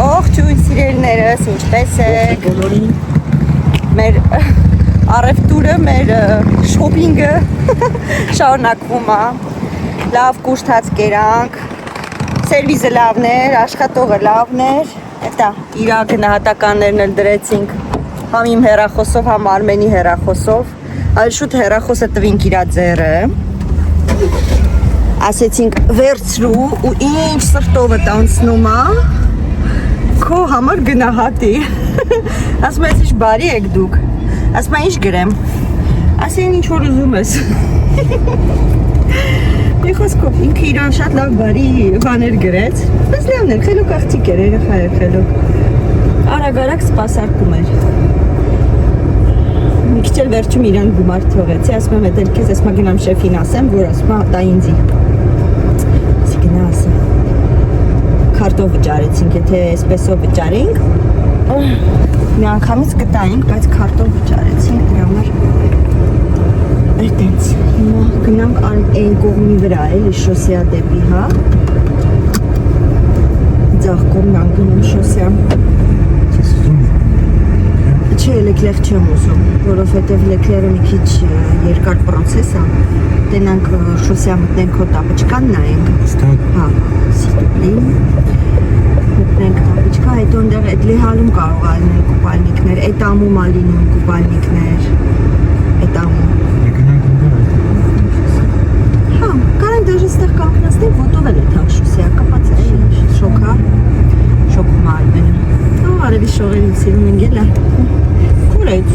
Ողջույն սիրելիներս, ինչպես եք։ Մեր առևտուրը, մեր շոփինգը շարունակվում է։ Լավ կուշտած կերանք, սերվիզը լավն էր, աշխատողը լավն էր։ Էտա իր գնահատականներն էլ դրեցինք համ իմ հեռախոսով, համ Արմենի հեռախոսով։ Այլ շուտ հեռախոսը տվինք իրա ձեռը։ Ասեցինք վերցրու ու ինչ սրտովդ անցնում է, քո համար գնահատի։ Ասում ես ինչ բարի եք դուք։ Ասում ես ինչ գրեմ։ Ասեն ինչ որ ուզում ես։ Մի խոսքով ինքը իրան շատ լավ բարի բաներ գրեց։ Բայց լավն էր, խելոք աղջիկ էր, երեխա էր խելոք։ Արագ-արագ սպասարկում էր։ Մի քիչ էլ վերջում իրան գումար թողեցի, ասում եմ էդ էլ քեզ ասում գնամ շեֆին ասեմ, որ ասում է տա ինձի։ Ասա քարտով վճարեցինք, եթե էսպեսով վճարենք, մի անգամից կտայինք, բայց քարտով վճարեցինք, դրա համար այդտենց։ Հիմա գնանք այն կողմի վրա, էլի շոսեա դեպի, հա։ Ձախ կողմն անգնում շոսեա։ Չէ, լեկլեղ չեմ ուզում, որովհետև լեկլերը մի քիչ երկար պրոցես է։ Տենանք շոսեա մտնենք հո տապիչկան նայենք։ Հա, սիտուպլին։ Մտնենք տապիչկա, հետո ընդեղ էդ լեհալում կարող է լինել կուպալնիկներ, էդ ամում է լինում կուպալնիկներ, էդ ամում։ Հա, կարանք դաժ ստեղ կանգնացնենք, ոտով էլ է թակ շոսեա, կապած է, շոք հա, շոքում է Արմենը։ Արևի շողերին սիրում ենք էլ է։ Կուրեջ։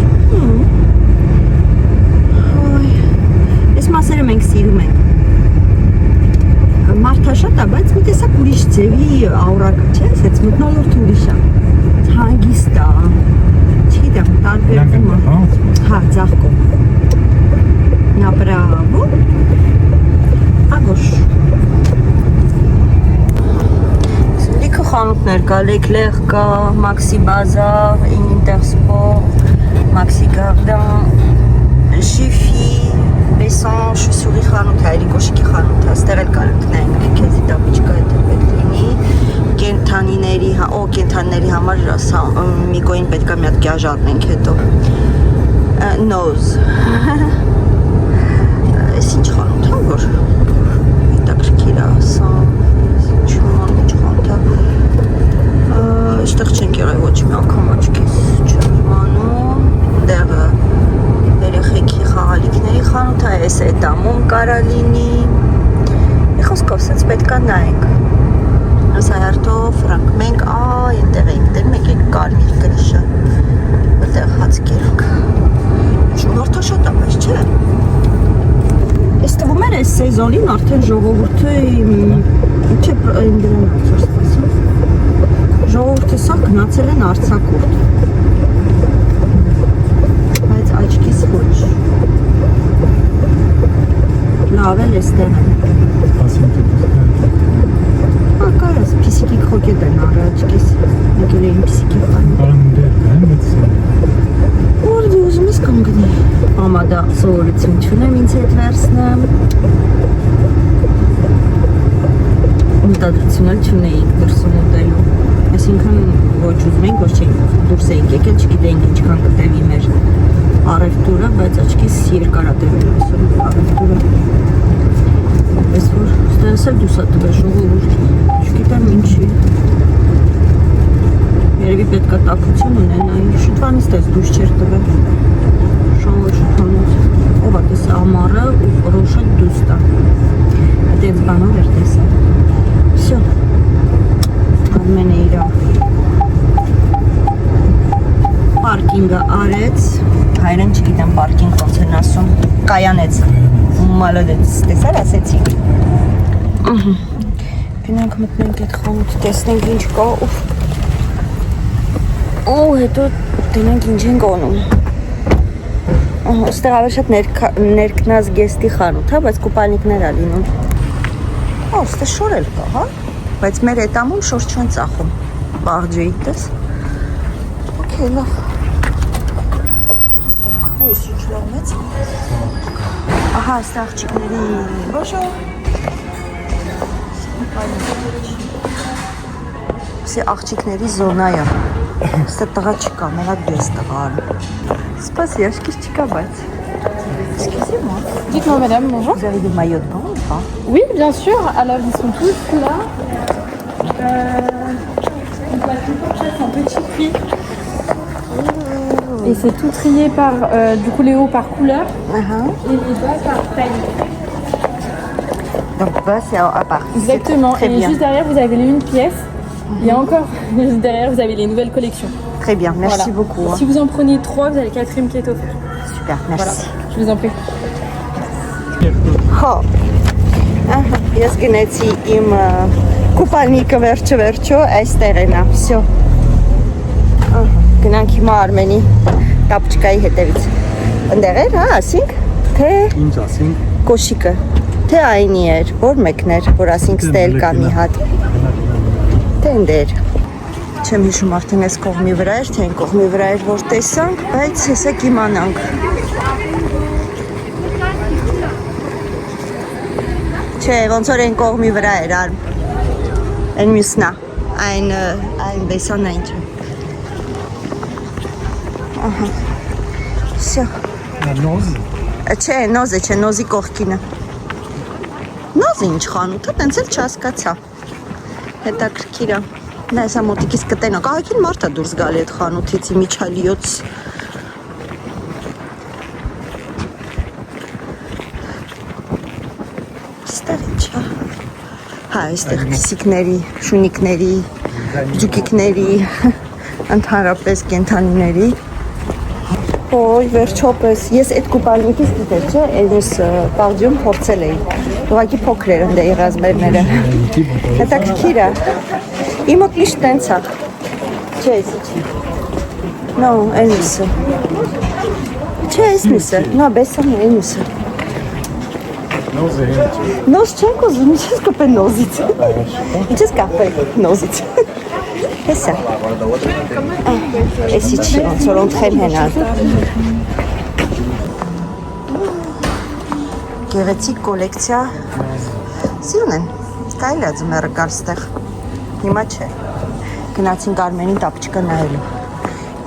Այս մասերը մենք սիրում ենք։ Մարդը շատ է, բայց մի տեսակ ուրիշ ձևի աուրակը, չէ՞, ասեց մտնոլորտը ուրիշ է։ Հանգիստ է։ Չգիտեմ, տարբերվում է։ Հա, ձախ կողմ։ Направо։ Ագոշ։ Լիքը խանութներ կա, Leclerc կա, Maxi Bazar, Intersport, Maxi Garden, Jiffy, Besson, շուսուրի խանութ է, Էրիկոշիկի խանութ է, ստեղ էլ կարանք նայենք, քեզի տապիչկա է պետք լինի, կենթանիների, կենթանիների համար Միկոին պետք է մի հատ գյաժ առնենք հետո, Nose, ես ինչ խանութ է, որ հետաքրքիր է, սա, ինչ խանութ է, այստեղ չենք եղել ոչ մի անգամ աչքիս չեմ իմանում, դեղը երեխեքի խաղալիքների խանութ է, այս էդ ամում կարա լինի, մի խոսքով սենց պետք է նայենք, ասա հերթով ֆրանք, մենք ենտեղ ենք դեր, մենք ենք կարմիր գրիշը, որտեղ հաց կերանք, մարդը շատ է, բայց չէ, ես տվում էր այս սեզոնին արդեն ժողովուրդը, չէ, դրան ացոր սպասում, ժողովուրդը սա գնացել են արձակուրդ, բայց աչքիս ոչ, լավ էլ էստեղ են, կարաս պիսիկի քոկետ են առ աչքիս, եկել էին պիսիկի խան, որ դի ուզում ես կանգնի, ամադա սովորություն չունեմ ինձ հետ վերցնեմ, մտադրություն էլ չունեինք դրսում ուտելու, այսինքն ոչ ուզում ենք, ոչ չենք դուրս էինք եկել, չգիտեինք ինչքան կտևի մեր առևտուրը, բայց աչքիս երկար է տևել այսօր առևտուրը, ես որ ստեղս էլ դուս է տվել ժողովուրդ, չգիտեմ ինչի, երևի պետք է տաքություն ունենայի, շուտվանից տես դուս չեր տվել, շանվոր շուտվանից, ով է տես ամարը ու ռոշը դուս տա, այդենց բանով էր տեսա, վսյո, Արմենը իրա պարկինգը արեց, հայրեն չգիտեմ պարկինգ ոնց են ասում, կայանեց, մալոդեց, տեսար ասեցինք, գնանք մտնենք այդ խանութ, տեսնենք ինչ կա, ու հետո տնենք ինչ ենք ոնում, ստեղ ավելի շատ ներքնած գեստի խանութ, հա, բայց կուպալնիկներ է լինում, ստեղ շոր էլ կա, հա, բայց մեր էտամում շոր չեն ծախում, բաղջեի տես, ոքեյ, լավ, Ույս ինչ լավ մեծ, ահա, ստեղ աղջիկների, բոշո, Սի աղջիկների զոնա է։ Ստե տղա չկա, մենակ ես տղան։ Սպասի, աշկից չկա, բայց։ Excusez-moi. Dites-moi madame, bonjour. Vous avez des maillots de bain ou pas? Oui, bien sûr. Alors ils sont tous là. Donc la plupart c'est un petit prix. Et c'est tout trié par, du coup les hauts par couleur et les bas par taille. Donc bas c'est à part. Exactement. Très Et bien. juste derrière vous avez les une pièce. Il y a encore, juste derrière vous avez les nouvelles collections. Très bien, merci Voilà. beaucoup. Hein. Si vous en prenez 3, vous avez le 4e qui est offert. Super, merci. Voilà, je vous en prie. Հա։ Ահա, ես գնացի իմ կուպալնիկը վերջը այստեղ են, всё։ Ահա, գնանք հիմա Արմենի տապչկայի հետևից։ Ընդեղ էր, հա, ասինք, թե Ինչ ասենք, կոշիկը, թե այնի էր, որ մեկն էր, որ ասինք ստել կա մի հատ։ Թե ընդեր։ Չեմ հիշում արդեն այս կողմի վրա էր, թե այն կողմի վրա էր, որ տեսանք, բայց հեսեք իմանանք։ Չէ, ոնց որ այն կողմի վրա էր, այն մյուսնա, այն բեսանա ինչը։ Ահա, всё։ նոզ, Չէ, նոզը չէ, նոզի կողքինը։ Նոզը ինչ խանութ է, տենց էլ չհասկացա։ Հետաքրքիր է։ Նա հեսա մոտիկից կտենա, կահակին մարդ է դուրս գալի այդ խանութից, իմիջալիոց։ Ստեղ ինչ է։ Հա, այստեղ քիսիկների, շունիկների, ջուկիկների, ընդհանրապես կենթանիների։ Ոյ, վերջապես, ես այդ կուպալնիկից դիտել, չէ, այնս պարդյում փորձել էի։ Ուղղակի փոքր էր ընդեի ռազմերները։ Հետաքրքիր է։ Իմը կլիշ տենց է։ Չէ, էսի չի։ No, այնուսը։ Չէ, այս միսը։ No, բեսան է այնուսը։ նոզ է ինչ։ Նոզ չենք ուզում, ինչ ես կպել նոզից։ Ինչ ես կապել նոզից։ Հեսա։ Էսի չի, ոնց որ ոնթխել հենալ։ Գեղեցիկ կոլեկցիա։ Սիրուն են, կարելի է ձմեռը գալ ստեղ։ Հիմա չէ։ Գնացինք Արմենին տապչկա նայելու։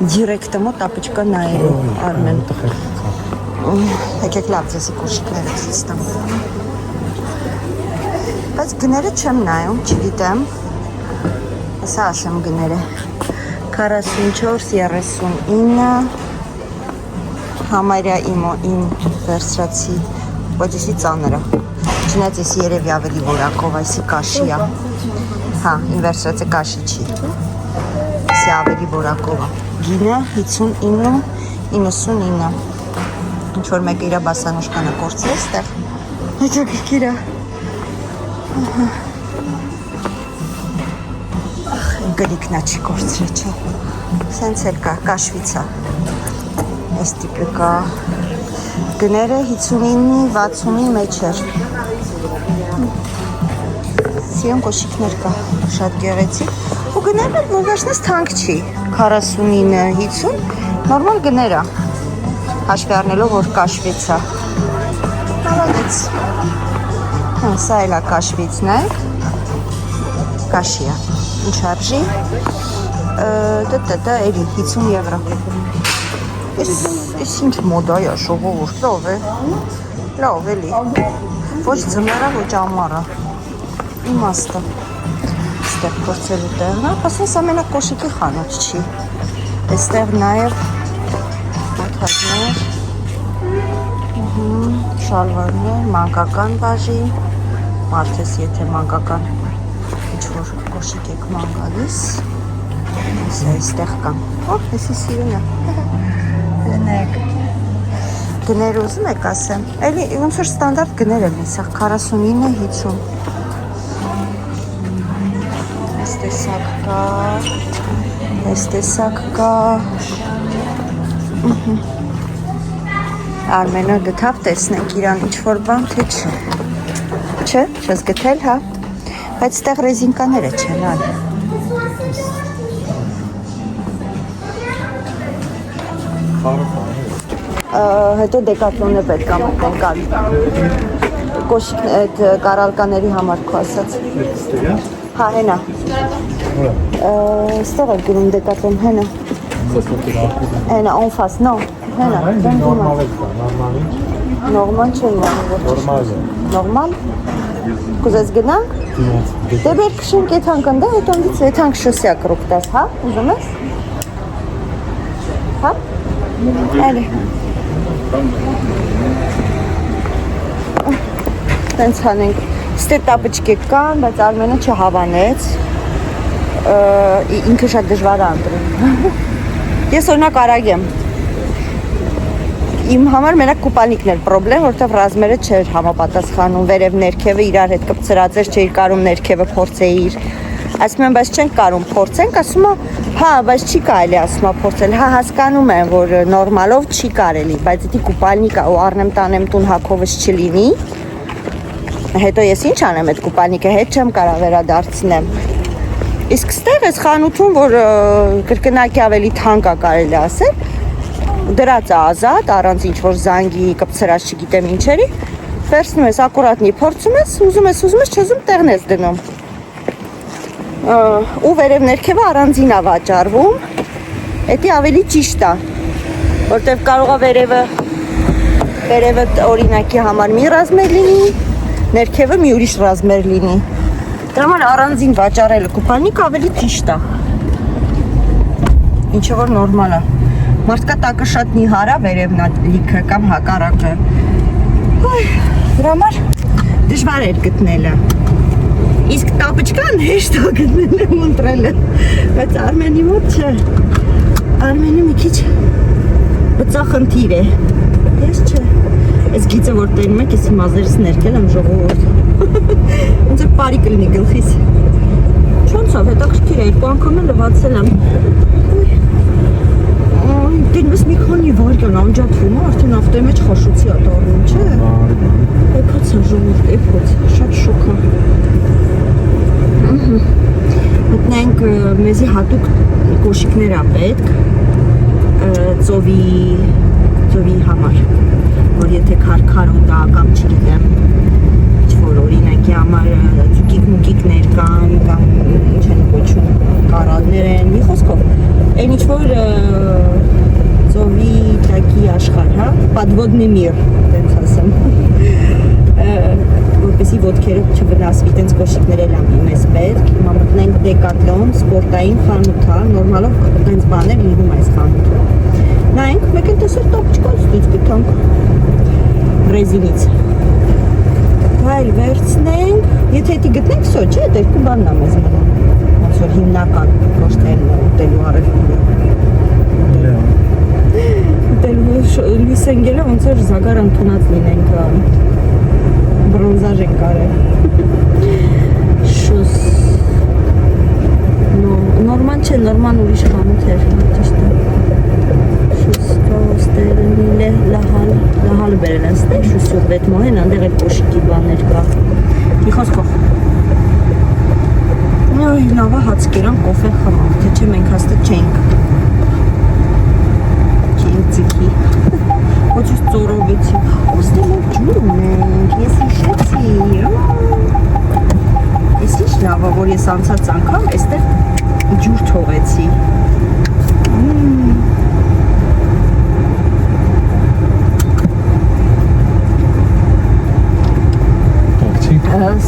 Դիրեկտը մոտ տապչկա նայելու Արմեն։ Եկեք լավ ձեզի կոշիկները ցույց տամ։ Բայց գները չեմ նայում, չգիտեմ։ Հեսա ասեմ գները։ 44-39 համարյա իմ վերցրացի, ոչ եսի ծանրը։ Չնայած եսի երևի ավելի որակով, այսի կաշի է։ Հա, իմ վերցրացը կաշի չի։ Եսի ավելի որակով է։ Գինը 59-99։ Ինչ-որ մեկը իրա բասանուշկանը կործել ստեղ։ Հետաքրքիր է։ Գրիքնա չի կործրել, չէ։ Սենց էլ կա, կաշվիցա։ Այս տիպը կա։ Գները 59-60-ի մեջ էր։ Սիոն կոշիկներ կա, շատ գեղեցիկ։ Ու գներն էլ որոշնես թանկ չի։ 49-50, նորմալ գներ է։ Հաշվի առնելով, որ կաշվիցա։ Հալադեց։ Սա էլ է կաշվիցն է։ Կաշի է։ Ինչ արժի, դա էլի 50 եվրո։ Ես ինչ մոդա է, շողովուրդ, լավ էլի, ոչ ձմերա, ոչ ամարա, իմաստը, ստեղ փորձելու տեղն է, ասես ամենակ կոշիկի խանութ չի, այստեղ նաև մոթազներ, շալվարներ, մանկական բաժի, մարդես եթե մանկական ինչ-որ կոշիկ եք ման գալիս, ես այստեղ կամ, եսի սիրուն է, գնեք, գներ ուզում եք ասեմ, էլի ոնց որ ստանդարդ գներ եմ իսեղ, 49-50, այս տեսակ կա, Արմենը գտավ, տեսնենք իրան ինչ-որ բան, թե չէ, չես գտել, հա, բայց ստեղ ռեզինկաները չեն, ալ։ Հետո դեկատլոնը պետք է մտնենք ալ։ Կոշիկ այդ կարալկաների համար քո ասած։ Հա, հենա։ Ստեղ է գնում Decathlon հենը։ Հենը en face, non։ Հենը։ Normal է, normal ինչ։ Նորմալ չեմ անում։ Normal է։ Նորմալ։ Կուզես գնանք։ Դե բերք շենք եթանք ընդա, հետո ընդից եթանք շոսյա կրոպտաս, հա։ Ուզում ես։ Հա։ Այլ։ Տենց հանենք։ Ստե տապճկե կան, բայց Արմենը չհավանեց։ Ինքը շատ դժվար է ընտրում։ Ես օրինակ արագ եմ։ Իմ համար մենակ կուպանիկն էր պրոբլեմ, որտեղ ռազմերը չէր համապատասխանում, վերև ներքևը իրար հետ կպցրած էր, չէր կարում ներքևը փորձեիր։ Ասում եմ, բայց չենք կարում փորձենք, ասում է, հա, բայց չի կարելի, ասում է փորձել։ Հա, հասկանում եմ, որ նորմալով չի կարելի, բայց դի կուպանիկը ու առնեմ տանեմ տուն հակովս չլինի։ Հետո ես ինչ անեմ այդ կուպանիկը, հետ չեմ կարող վերադարձնեմ։ Իսկ ստեղ էս խանութում, որ կրկնակի ավելի թանկ է կարելի ասել, դրած է ազատ, առանց ինչ-որ զանգի, կպցրած չգիտեմ ինչերի, վերցնում ես, ակուրատնի փորձում ես, ուզում ես, չուզում տեղն ես դնում։ Ու վերև ներքևը առանձին է վաճառվում, էդի ավելի ճիշտ է, որտեղ կարող է վերևը օրինակի համար մի ռազմեր լինի, ներքևը մի ուրիշ ռազմեր լինի։ Դրա համար առանձին վաճառելը կուպանիկ ավելի ճիշտ է։ Ինչը որ նորմալ է։ Մարդկա տակը շատ նիհար է վերևնա լիքը կամ հակառակը։ Դրա համար դժվար էր գտնելը։ Իսկ տապճկան հեշտ է գտնելը ու ընտրելը։ Բայց Արմենի մոտ չէ։ Արմենը մի քիչ բծախնդիր է։ Ես չէ։ Այս գիծը որ տենում եք, ես մազերս ներքել եմ ժողովուրդ։ Ոնց է բարի կլինի գլխիս։ Չոնց է, հետաքրքիր է, երկու անգամ էլ լվացել եմ։ Դենպես մի քանի վարկյան անջատվում է, արդեն ավտոյի մեջ խաշուցի է դառնում, չէ։ Էփոց է ժողովուրդ, էփոց, շատ շոկ է։ Մտնենք մեզի հատուկ կոշիկներ է պետք ծովի համար, որ եթե քարքարոտ է կամ չգիտեմ, ինչ-որ օրինակի համար ձուկիկ-մուկիկներ կան կամ ինչ են կոչում, կարալներ են, մի խոսքով, այն ինչ-որ ծովի տակի աշխարհ, հա, подводный мир, տենց ասեմ, որպեսի ոտքերը չվնասվի, տենց կոշիկներ էլ ամ մեզ պետք, հիմա մտնենք Decathlon, սպորտային խանութ, հա, նորմալով տենց բաներ լինում այս խանութում։ Նայենք, մեկ են տեսել տապճկած դից գտանք ռեզինից։ Այլ վերցնենք, եթե դի գտնենք, սո, չէ, այդ երկու բանն է մեզ մնում, ոնց որ հիմնական ոչ թե ուտելու առևտուրը։ Լույս ընկելը ոնց որ զագար ընդունած լինենք, բրոնզաժ ենք արել։ Շուս, նորման չէ, նորման ուրիշ խանութ էր, ճիշտ է։ Շուս, կոստերնիլե, լահալ բերել են ստեղ, շուսյուղ վետ մոհեն, անդեղ էլ կոշիկի բաներ կա։ Մի խոսքով։ Լավա հաց կերան կոֆե խմանք, թե չէ մենք հաստը չենք։ Ձիքի ոչուս ծորովեցի ոստի մոտ ջուր ունենք, ես իշեցի ես ինչ լավա, որ ես անցած անգամ էստեղ ջուր թողեցի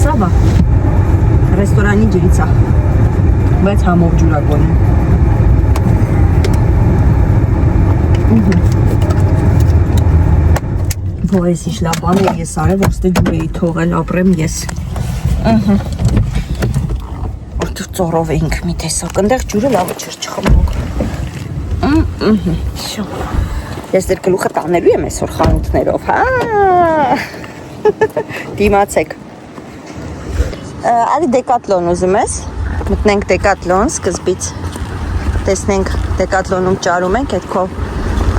Սա բա ռեստորանի ջրից է, բայց համով ջուրագոն է Որ ես ինչ լավ բան էր ես արել, որ ստե ջուր էի թողել, ապրեմ ես Որտեղ ծորով էինք մի տեսակ, ընդեղ ջուրը լավը չեր չխմող Ես դեր գլուխը տանելու եմ այսօր խանութներով, դիմացեք Արի Decathlon ուզում ես, մտնենք Decathlon սկզբից Տեսնենք Decathlon-ում ճարում ենք այդ քո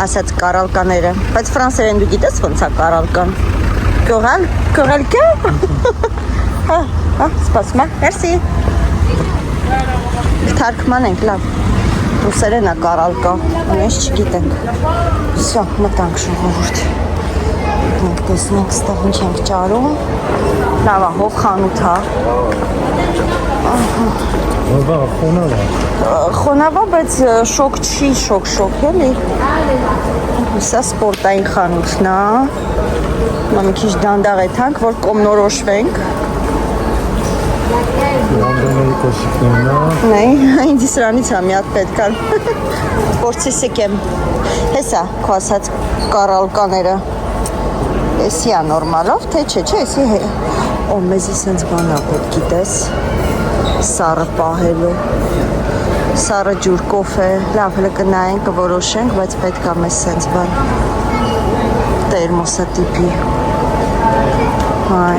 ասած կարալկաները, բայց ֆրանսերեն դու գիտես ոնց է կարալկան։ Կորալկա։ Հա, սպասում եմ։ Մերսի։ Թարգման ենք, լավ։ Ռուսերեն է կարալկա, մենք չգիտենք։ Всё, մտանք ժողովուրդ։ Մենք տեսնենք ստեղ ինչ ենք ճարում։ Լավ է, հող խանութ է։ Բա խոնավ է։ Խոնավ է, բայց շոկ չի, շոկ էլի։ Սա սպորտային խանութն է։ Մի քիչ դանդաղ եթանք, որ կողմնորոշվենք։ Լանդոնի կոշիկներն է։ Նայ, ինձ սրանից է մի հատ պետք է։ Փորձի սեկեմ։ Հեսա, քո ասած կարալկաները։ Էսի է նորմալով, թե չէ, էսի է։ Օ, մեզի սենց բան է պետք գիտես։ Սառը պահելու։ Սառը ջուր կոֆե, լավ հələ կնայենք, կորոշենք, բայց պետք է մեզ սենց բան։ Տերմոսա տիպի։ Հայ։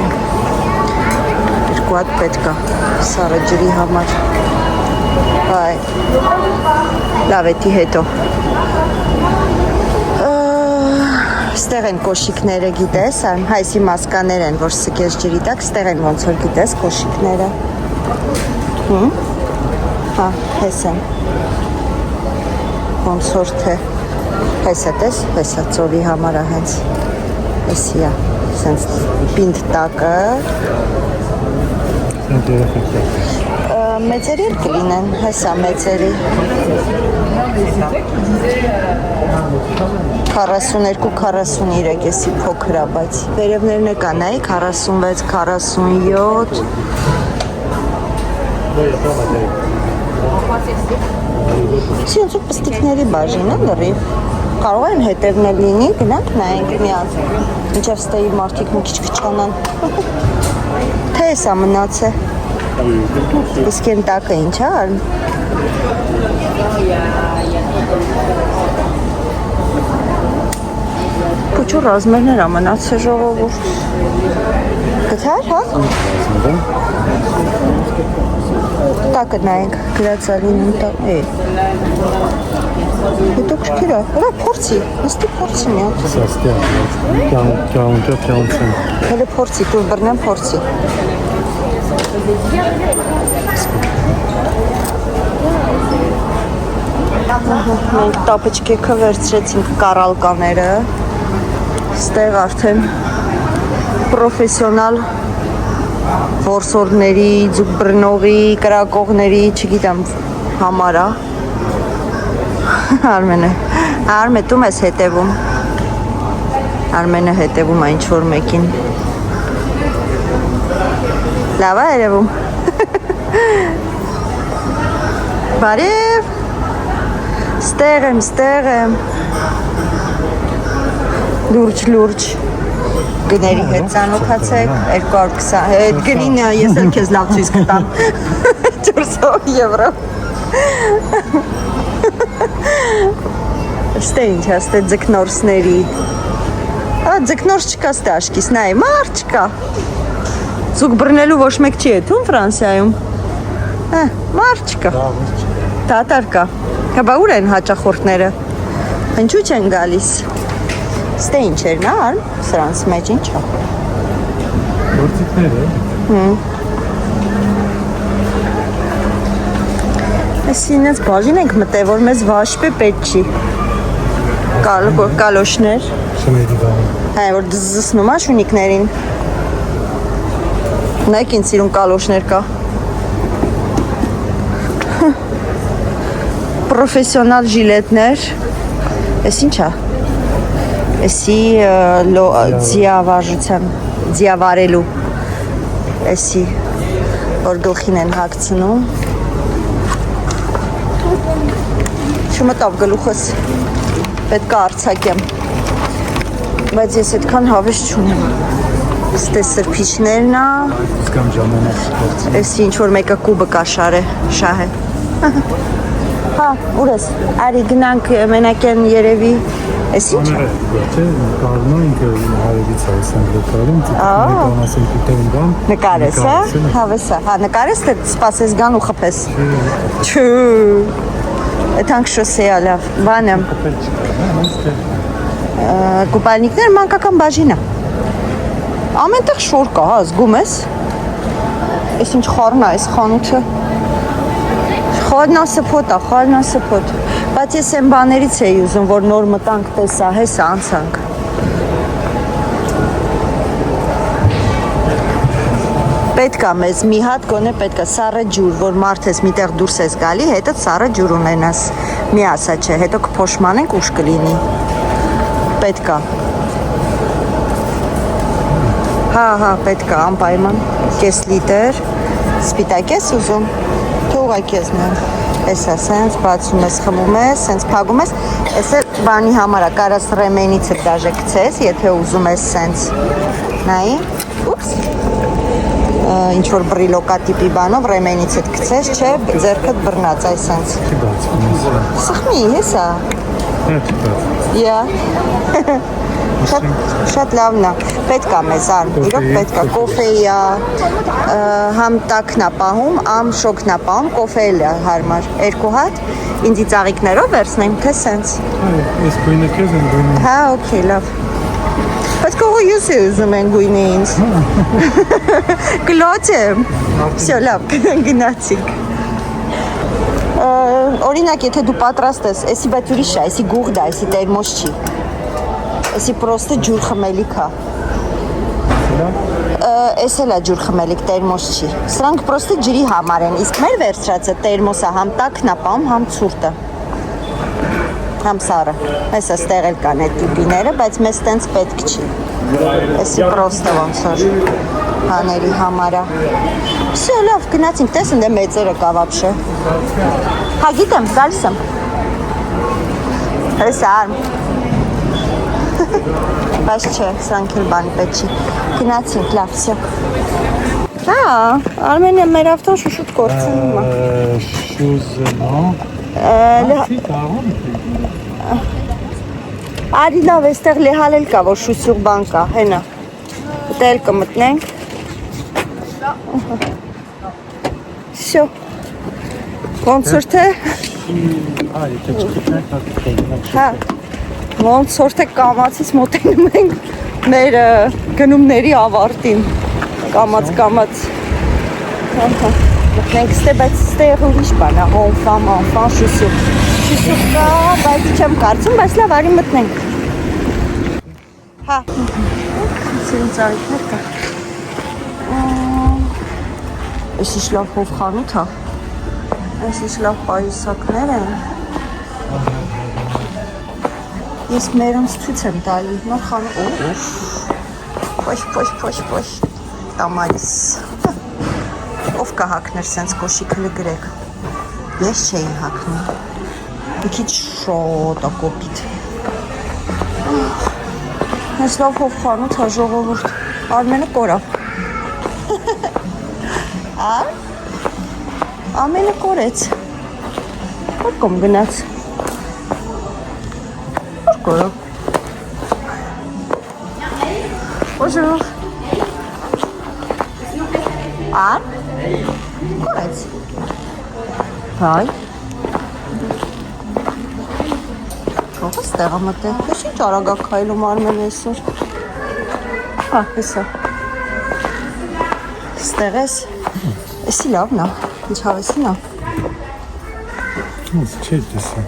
Երկու հատ պետք է սառը ջրի համար։ Հայ։ Լավ էտի հետո։ Ստեղ են կոշիկները գիտես, հայսի մասկաներ են, որ սկես ջրի տակ, ստեղ են ոնց որ գիտես կոշիկները։ Հա, հես են։ Ոնց որ թե, հեսա տես, հեսա ծովի համար է հենց, հեսի է, սենց պինդ տակը։ Մեծերի էլ կլինեն, հեսա մեծերի։ 42-43 էսի փոքր է, բայց վերևներն է կա, նայ 46, 47 Սինց ու պստիկների բաժին է լրիվ կարող են հետևն էլ լինի, գնանք նայենք մի հատ մինչև ստեի մարդիկ մի քիչ քչանան թե էսա մնաց է իսկ են տակը ինչ է արն Պուչու ռազմերներ ամնաց է ժողովուրդ Գթար, հա? Տակը նայենք, գրացալին տակ Հետո կշկիր է, հրա փորձի, նստի փորձի մի հատ Սաստի է, կյաունչով Հելը փորձի, տուր բրնեմ փորձի Մենք տապճկեքը վերցրեցինք կարալկաները Ստեղ արդեն պրոֆեսիոնալ որսորդների, ձուկբրնողի, կրակողների, չգիտեմ, համարա Արմենը տում ես հետևում Արմենը հետևում այն չոր մեկին Լավ է երևում Բարև Ստեղ եմ Լուրջ Գների հետ ծանոթացեք 220 հետ գնինը ես էլ քեզ լավ ցույց կտամ 400 եվրո Ստե ինչ է ստե ձկնորսների ձկնորս չկա ստե աշկիս նայ մարդ չկա Ձուկ բռնելու ոչ մեկ չի եթում Ֆրանսիայում մարդ չկա Տատար կա Հա ուր են հաճախորդները Ինչու չեն գալիս Ստե ինչ էր նա արմ, սրանց մեջ ինչ է Գործիքներ է Ես ինձ բաժին ենք մտե, որ մեզ վաշպե պետ չի Կալոշներ Շների բանը Հա, որ դզզսնում է շունիկներին Նայք ինձ սիրուն կալոշներ կա Պրոֆեսիոնալ ժիլետներ Ես ինչ է Էսի ձիավարժության, ձիավարելու, էսի, որ գլխին են հագցնում Չմտավ գլուխս, պետք է արձակեմ, բայց ես այդքան հավես չունեմ Ստե սրպիչներն է, Սկամ ժամանակ սպորցի էսի ինչ-որ մեկը կուբը կաշար է, շահ է Հա, ուր ես, արի գնանք մենակ են երևի, ես ինչ է Չէ, կարմա ինքը հարևից է ես անգլետարում Նեկան ասեմ կուտեն բան Նկարես, հա, հավես է, հա, նկարես թե սպասես գան ու խպես Չու, էթանք շոսեյ է լավ, բան եմ Կուպալնիկներ մանկական բաժին է Ամենտեղ շոր կա, հա, զգում ես Ես ինչ խարն է, ես խանութը Խալնասպոտ, բայց ես եմ բաներից էի ուզում, որ նոր մտանք տեսա, հեսա անցանք Պետք է մեզ մի հատ գոնե պետք է սառը ջուր, որ մարդ ես միտեղ դուրս ես գալի, հետը սառը ջուր ունենաս։ Մի ասա չէ, հետո կփոշմանենք ուշ կլինի։ Պետք է։ Հա, պետք է անպայման կես լիտր սպիտակ ես ուզում, թողակ ես նան, էսա սենց բացում ես, խմում ես, սենց փագում ես, էսը բանի համար է, կարաս ռեմենից է դաժե կցես, եթե ուզում ես սենց, նայի, ուպս, ինչ-որ բրիլոկա տիպի բանով ռեմենից է կցես, չէ, ձերքդ բրնած այ սենց, սխմի, հեսա, Շատ լավն է, պետք է մեզ արմ, իրոք պետք է, կոֆեի համ տակն է պահում, ամ շոքն է պահում, կոֆեի է հարմար, երկու հատ, ինձի ծաղիկներով վերցնեմ, թե սենց։ Ես գույնը կեզ են գույնը։ Հա, ոքեյ, լավ։ Բայց կողո յուս է ուզում են գույնը ինձ։ Կլոց եմ, վսյո լավ, գնացիք։ Օրինակ, եթե դու պատրաստ ես, էսի բայց ուրիշ է, էսի գուղդ է, էսի տերմոս չի։ Էսի պրոստը ջուր խմելիք է։ Էս էլ է ջուր խմելիք, տերմոս չի։ Սրանք պրոստը ջրի համար են, իսկ մեր վերցրածը տերմոսը համ տակն է պահում, համ ցուրտը։ Համ սառը։ Էսը ստեղ էլ կան այդ տիպիները, բայց մեզ տենց պետք չի։ Էսի պրոստը ոնց որ հաների համար է։ Всё, լավ, գնացինք, տես ընդ մեծերը կա вообще։ Հա, գիտեմ, գալիս եմ։ Էսա արմ։ Բայց չէ, սրանք էլ բանի պետք չի։ Գնացինք, լավ, всё։ Հա, Արմենը մեր ավտոն շուշուտ կորցնում է։ Շուզը, նո։ Արի լավ, էստեղ լեհալ էլ կա, որ շուսյուղ բան կա, հենա։ Ուտա էլ կմտնենք։ Всё։ Ոնց որ թե։ Եթե չգտնենք, հա։ Ոնց որ թե կամացից մոտենում ենք մեր գնումների ավարտին, կամաց։ Մտնենք ստե, բայց ստեղ ուրիշ բան է, հոնֆան, շուսյուղ կա, բայց չեմ կարծում, բայց լավ, արի մտնենք։ Հա, սիրուն ծարիքներ կա։ Ես ինչ լավ հով խանութ է, ես ինչ լավ պայուսակներ են։ Ես մերոնց ցույց եմ տալի, նոր Պոշ, տամալիս։ Ով կա հակներ սենց կոշիքը լգրեք։ Ես չէի հակնում։ Մի քիչ շոտ է կոպիտ։ Ես լավ հով խանութ է ժողովուրդ, Արմենը կորավ։ Ամենը կորեց։ Որ կոմ գնաց։ Bonjour. Bonjour. Կորեց։ Հայ։ Ո՞վ ստեղ ամտե։ Ես ինչ արագ քայլում Արմեն այսօր։ Հա, հեսա։ Ստեղ ես։ Էսի լավն է։ Ինչ հավեսին է։ Ոնց չի տեսա։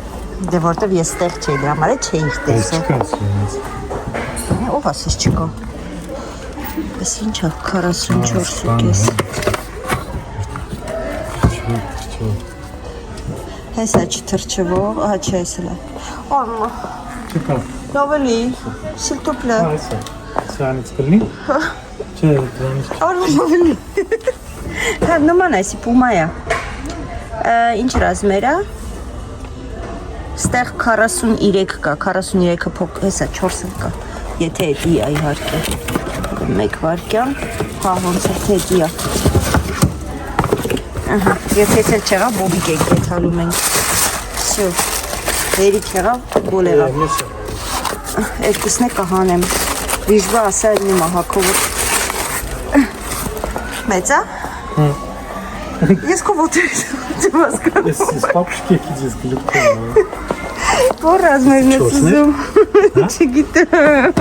Դե որտեվ ես ստեղ չէի, դրա համար չէի տեսել։ Ով ասես չկա։ Էս ինչա 44.5։ Հեսա չթրջվող, ահա չէ, էս էլ է։ Արմա։ Չկա։ Լավելի, s'il te plaît։ Այսա։ Սրանից կլինի։ Չէ, դրանից։ Արմա լավելի։ Հա, նման այսի պումա է։ Ինչ ռազմեր է։ Ստեղ 43 կա, 43-ը փոք, հեսա 4-ը կա, եթե էդի է իհարկե, մեկ վարկյան, հա ոնց է, թե էդի է, եթե էլ չեղավ, բոբիկ եք եթալում ենք, всё, վերիք եղավ, գոլ եղավ, երկուսն է կահանեմ, վիժվա ասա էլ նիմա հակովոտ, մեծ է? Ես քո ոտերից չեմ հասկանում։ Ես պապշկի եկից գլուխում։ Որ ռազմերն ես ուզում։ Չգիտեմ։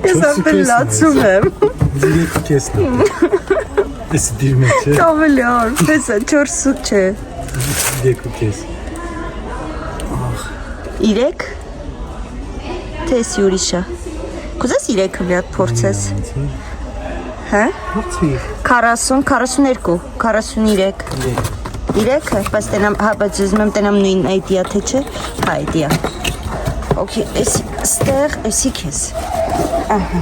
Ես արդեն լացում եմ։ Դիրեք կեսն է։ Ես դիրմե չէ։ Ավելի արդ, հեսա 4 սուտ չէ։ Դիրեք կես։ 3 Թե եսի ուրիշ է։ Կուզես 3-ը մի հատ փորձես։ Հա? Փորձի։ 40, 42, 43։ 3-ը, բայց տենամ, հա, բայց ուզում եմ տենամ նույն այդիա, թե չէ։ Հա, այդիա։ Okay, էսի ստեղ, էսի քեզ։ Ահա։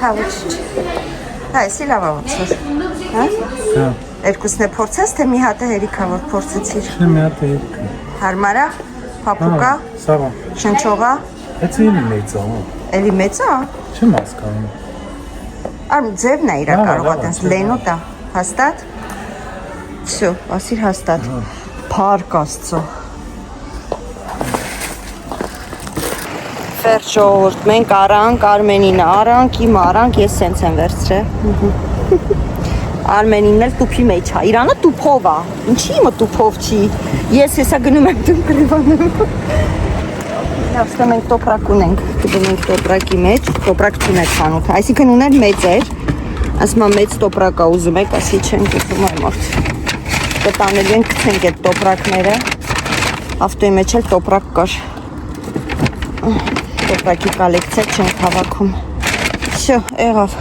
Հա, ոչինչ։ Հա, էսի լավ ոնց։ Հա? Հա։ Երկուսն է փորձես, թե մի հատ է հերիքա որ փորձեցիր։ Չէ, մի հատ է։ Հարմար է, փափուկա, Սավա։ շնչողա, Էս էլի մեծ է։ էլի մեծ է։ Չեմ հասկանում։ Արմ ձևն է իրա Լավ, կարող է լավ, տես լավ։ լենոտ է։ Հաստատ։ Всё, ասիր հաստատ։ Փառք Աստծո։ Ֆեր ժողովուրդ, մենք արանք, Արմենին արանք, իմ արանք, ես սենց եմ վերցրել։ Արմենին էլ տուփի մեջ է, Իրանը տուփով է, ինչի իմը տուփով չի, ես հեսա գնում եմ դում կրիվանում։ Լավ, ստե մենք տոպրակ ունենք, կգնենք տոպրակի մեջ, տոպրակ չունեք խանութը, այսինքն ուներ մեծ էր, ասում եմ մեծ տոպրակ է ուզում եք, ասի չենք ուզում այ մարդ, կտանելու ենք կցենք այդ տոպրակները, ավտոյի մեջ էլ տոպրակ կար, տոպրակի կոլեկցիա չենք հավաքում, շո, եղավ,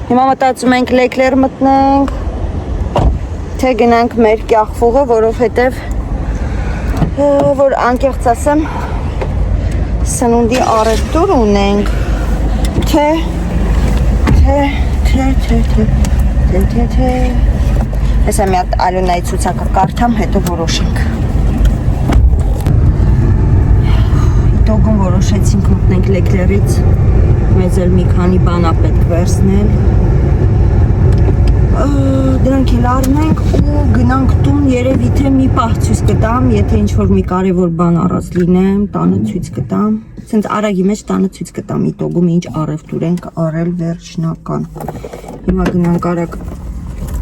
հիմա մտածում ենք լեկլեր մտնենք, թե գնանք մեր կյախվուղը, որովհետև, որ անկեղծ ասեմ, սնունդի առևտուր ունենք, թե, հեսա մի հատ Ալյոնայի ցուցակը կարդամ, հետո որոշենք։ Դոգում որոշեցինք մտնենք լեկլերից, մեզ էլ մի քանի բան է պետք վերցնել, դրանք էլ առնենք ու գնանք տուն, երևի թե մի պահ ցույց կտամ, եթե ինչ-որ մի կարևոր բան առած լինեմ, տանը ցույց կտամ, սենց արագի մեջ տանը ցույց կտամ իտոգում ինչ առևտուր ենք առել վերջնական։ Հիմա գնանք արագ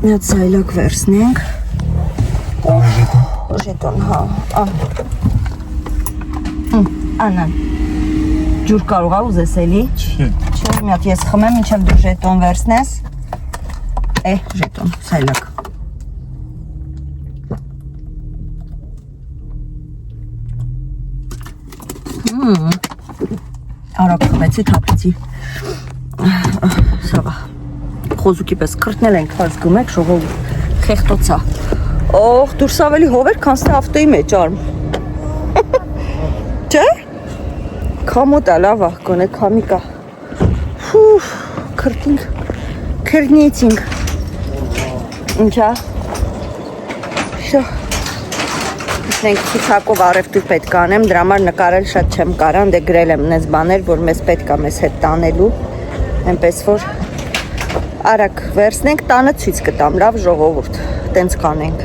մի հատ սայլակ վերցնենք։ Ժետոն, հա, անան, ջուր կարող է ուզես էլի։ Չէ, մի հատ ես խմեմ, մինչև դու ժետոն վերցնես։ Ժետոն, սայլակ։ Արագ խմեցի, թափեցի։ Սավա, խոզուկի պես կրտնել ենք, հազգում եք, ժողովուրդ, խեղտոցա։ Օղ, դուրս ավելի հով էր, քան ստե ավտոյի մեջ արմ։ Չէ? Քամոտ է, լավ է, գոնե քամիկա։ Կրտինք, կրնիեցինք։ Ինչա։ Շո։ Մենք ցուցակով առևտուր պետք անեմ, դրա համար նկարել շատ չեմ կարան, դե գրել եմ նես բաներ, որ մեզ պետք է մեզ հետ տանելու, այնպես որ արագ վերցնենք, տանը ցույց կտամ, լավ ժողովուրդ, տենց կանենք,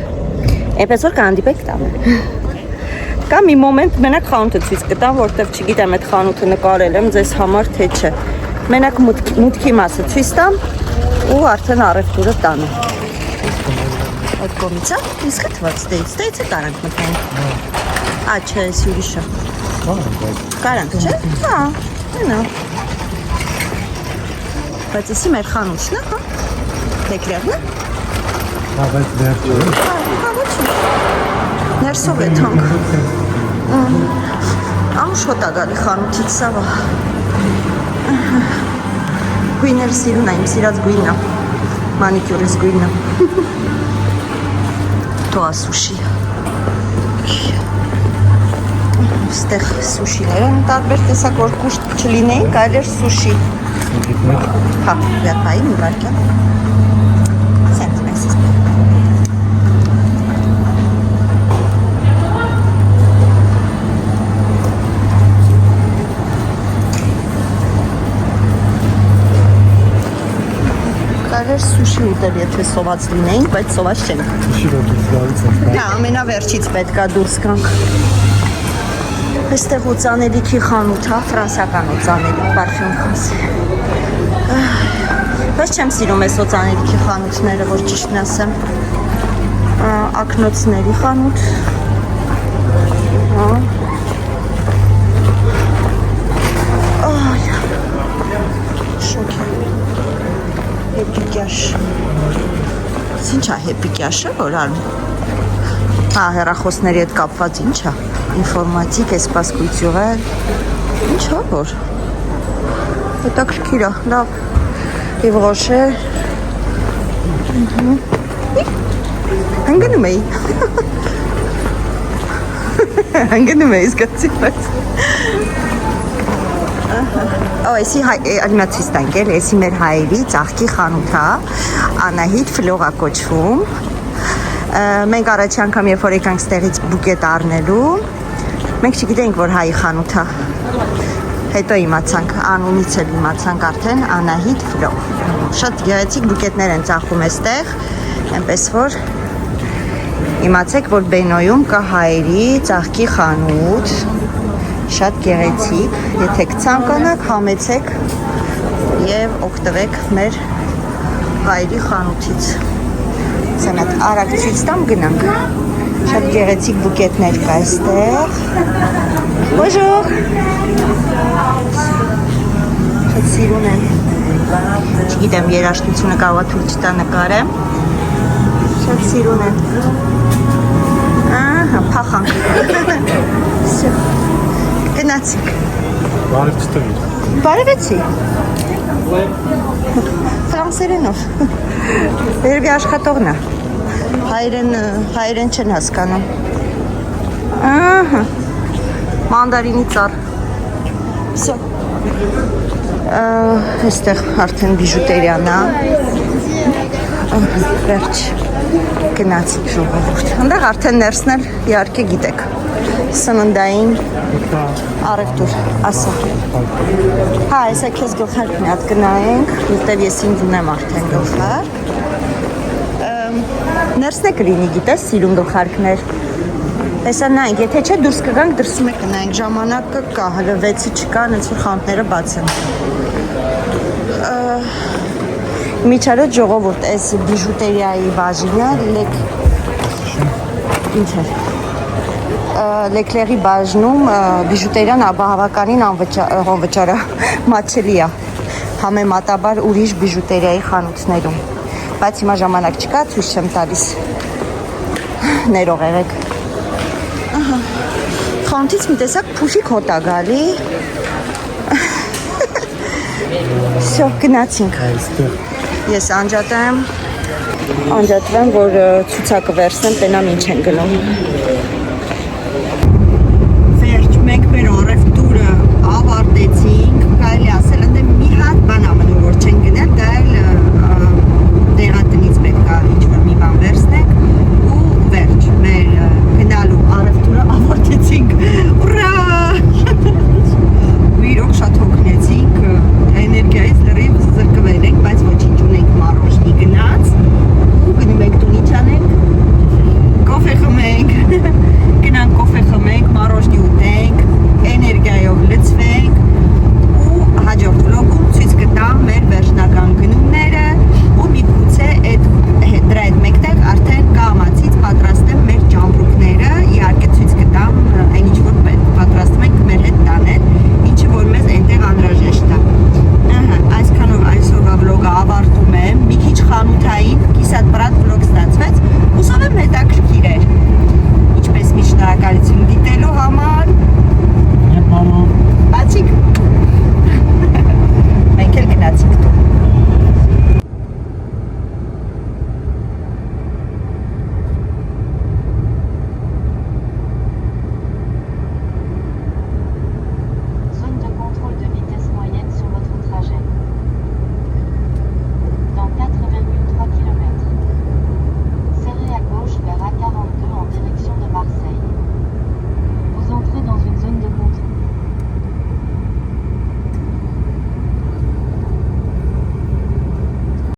այնպես որ կհանդիպեք տանը։ Կամ մի մոմենտ մենակ խանութը ցույց կտամ, որտեվ չգիտեմ այդ խանութը նկարել եմ ձեզ համար թե չէ, մենակ մուտքի մասը ցույց տամ ու արդեն առևտուրը տանը։ Այդ կոմից է, իսկ հտված ստեից է կարանք մտնենք։ Չէ, ես ուրիշը։ Կարանք, չէ? Հա, նա։ Բայց եսի մեր խանութն է, հա? Լեկլերն է? Հա, բայց վերջ է։ Հա, ոչինչ։ Ներսով է թանք։ Ամուշոտ է գալի խանութից, սավա։ Գույներ սիրուն է, իմ սիրած գույնն է։ Մանիկյուրիս գույնն է։ Տոա սուշի։ Ստեղ սուշիներ են տարբեր տեսակ, որ կուշտ չլինեին, կարել էր սուշի։ Հա, վերպային իվարկյա։ Սենց մեզ իսպեր։ Կարել սուշի ուտել, եթե սոված լինեին, բայց սոված չենք։ Իշի որ դուրս գալիս ենք։ Հա, ամենավերջից պետք է դուրս գանք։ Այստեղ օծանելիքի խանութ, հա, ֆրանսիական օծանելիք, պարֆյում խասի։ Բայց չեմ սիրում այս օծանելիքի խանութները, որ ճիշտն ասեմ։ Ակնոցների խանութ։ Հա։ Շոկ է։ Հեպիկյաշ։ Ինչ է հեպիկյաշը, որ արմ։ Հա, հեռախոսների հետ կապված ինչ է, ինվորմատիկ, էսպասկույցյուղել, ինչ է, որ, հետաքրքիր է, լավ, Yves Rocher. Հանգնում էի։ Հանգնում էի, զգացի բայց։ Այսի ալիմացույց տանկել, այսի մեր հայերի ծաղկի խանութա, Անահիտ Ֆլորա կոչվում։ Մենք առաջի անգամ երբ որ եկանք ստեղից բուկետ առնելու, մենք չգիտենք, որ հայի խանութա։ Հետո իմացանք, անունից էլ իմացանք արդեն Անահիտ Ֆլո։ Շատ գեղեցիկ բուկետներ են ծաղկում այստեղ, այնպես որ իմացեք, որ Բենոյում կա հայերի ծաղկի խանութ, շատ գեղեցիկ, եթե ցանկանաք, համեցեք եւ օգտվեք մեր հայերի խանութից։ Սանատ արագ ցույց տամ գնանք։ Շատ գեղեցիկ բուկետներ կա այստեղ։ Bonjour։ Շատ սիրուն են։ Չգիտեմ, երաժշտությունը կարող է թույլ չտա նկարեմ։ Շատ սիրուն են։ Ահա, փախանք։ Всё։ Գնացինք։ Բարև չտվիր։ Բարևեցի։ Ֆրանսերենով։ Երևի աշխատողն է։ Հայերեն չեն հասկանում։ Ահա։ Մանդարինի ծառ։ Всё։ Այստեղ արդեն բիժուտերիան է։ Վերջ գնացինք ժողովուրդ։ Այնտեղ արդեն ներսն էլ իհարկե գիտեք։ Սննդային առևտուր, ասա։ Հա, այսա քեզ գլխարկն է հատ գնայինք, որտեվ ես ինձ ունեմ արդեն գլխարկ։ Ներսն է կլինի, գիտես, սիրուն գլխարկներ։ Հեսա նայինք, եթե չէ դուրս կգանք, դրսում է կնայինք, ժամանակը կա, հələ 6-ը չկա, այնց որ խանութները բաց են։ Միջարոտ ժողովուրդ, այս բիժուտերիայի բաժինը ինչ է։ Լեկլերի բաժնում բիժուտերիան բավականին անվճար է, մատչելի է, համեմատաբար ուրիշ բիժուտերիայի խանութներում, բայց հիմա ժամանակ չկա, ցույց չեմ տալիս, ներող եղեք։ Խանութից մի տեսակ փուշիկ հոտ է գալի, Всё, գնացինք։ Ես անջատվեմ, որ ցուցակը վերցնեմ, տենամ ինչ են գնում։ Վերջ, մենք մեր առևտուրը ավարտեցինք,